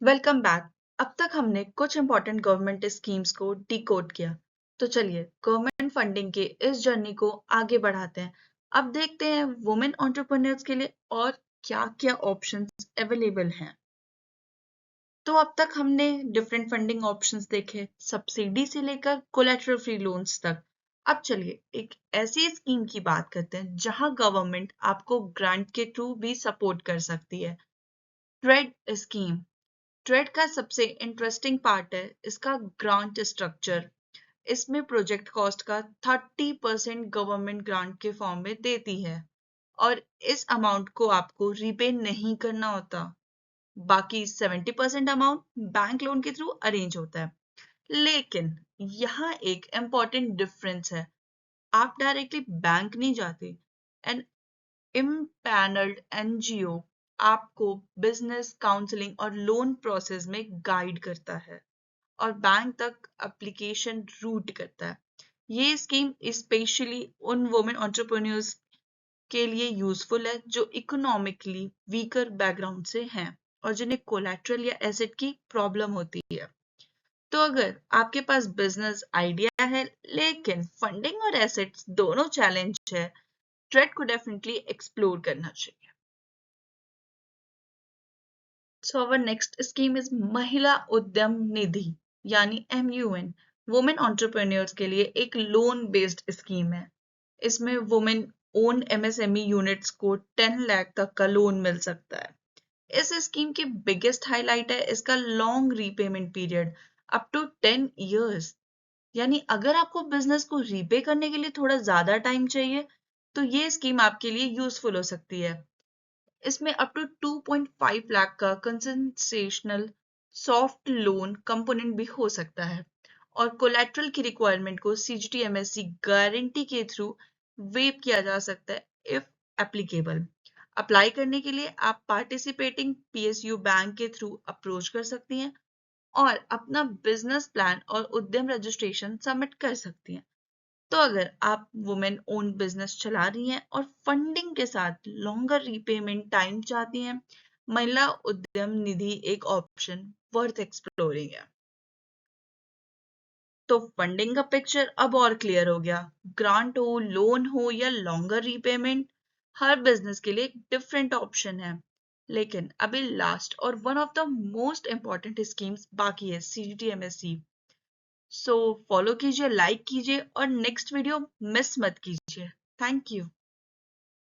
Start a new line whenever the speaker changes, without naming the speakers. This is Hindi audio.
Welcome back. अब तक हमने कुछ इंपॉर्टेंट गवर्नमेंट स्कीम्स को डिकोड किया। तो चलिए गवर्नमेंट फंडिंग के इस जर्नी को आगे बढ़ाते हैं। अब देखते हैं वुमेन एंटरप्रेन्योर्स के लिए और क्या-क्या ऑप्शंस अवेलेबल हैं। तो अब तक हमने डिफरेंट फंडिंग ऑप्शंस देखे, सब्सिडी से लेकर कोलेटरल फ्री लोन्स तक। अब चलिए एक ऐसी स्कीम की बात करते हैं जहां गवर्नमेंट आपको ग्रांट के थ्रू भी सपोर्ट कर सकती है। Trade scheme. ट्रेड का सबसे इंटरेस्टिंग पार्ट है इसका ग्रांट स्ट्रक्चर। इसमें प्रोजेक्ट कॉस्ट का 30% गवर्नमेंट ग्रांट के फॉर्म में देती है और इस अमाउंट को आपको रीपे नहीं करना होता। बाकी 70% अमाउंट बैंक लोन के थ्रू अरेंज होता है। लेकिन यहाँ एक इम्पॉर्टेंट डिफरेंस है, आप डायरेक्टली बैंक नहीं जाते। एन इम्पैनल्ड एनजीओ आपको बिजनेस काउंसलिंग और लोन प्रोसेस में गाइड करता है और बैंक तक एप्लीकेशन रूट करता है। ये स्कीम स्पेशली उन वुमेन एंटरप्रेन्योर्स के लिए यूजफुल है जो इकोनॉमिकली वीकर बैकग्राउंड से हैं और जिन्हें कोलैटरल या एसेट की प्रॉब्लम होती है। तो अगर आपके पास बिजनेस आइडिया है लेकिन फंडिंग और एसेट्स दोनों चैलेंज है, ट्रेड को डेफिनेटली एक्सप्लोर करना चाहिए। So our next scheme is महिला उद्यम निधि यानी MUN। वुमेन एंटरप्रेन्योर्स के लिए एक लोन बेस्ड स्कीम है। इसमें वुमेन ओन MSME यूनिट्स को 10 लाख तक का लोन मिल सकता है। इस स्कीम की बिगेस्ट हाईलाइट है इसका long repayment period, up to 10 years. यानी अगर आपको बिजनेस को रीपे करने के लिए थोड़ा ज्यादा टाइम चाहिए तो ये स्कीम आपके लिए यूजफुल हो सकती है। इसमें अप टू 2.5 लाख का कंसेशनल सॉफ्ट लोन कंपोनेंट भी हो सकता है और कोलेटरल की रिक्वायरमेंट को CGTMSE गारंटी के थ्रू वेव किया जा सकता है इफ एप्लीकेबल। अप्लाई करने के लिए आप पार्टिसिपेटिंग PSU बैंक के थ्रू अप्रोच कर सकती हैं और अपना बिजनेस प्लान और उद्यम रजिस्ट्रेशन सबमिट कर सकती हैं। तो अगर आप वुमेन ओन बिजनेस चला रही हैं और फंडिंग के साथ लॉन्गर रीपेमेंट टाइम चाहती हैं, महिला उद्यम निधि एक ऑप्शन वर्थ एक्सप्लोरिंग है। तो फंडिंग का पिक्चर अब और क्लियर हो गया। ग्रांट हो, लोन हो या लॉन्गर रीपेमेंट, हर बिजनेस के लिए एक डिफरेंट ऑप्शन है। लेकिन अभी लास्ट और one of the most important schemes बाकी है, CGTMSE। सो फॉलो कीजिए, लाइक कीजिए और नेक्स्ट वीडियो मिस मत कीजिए। Thank you.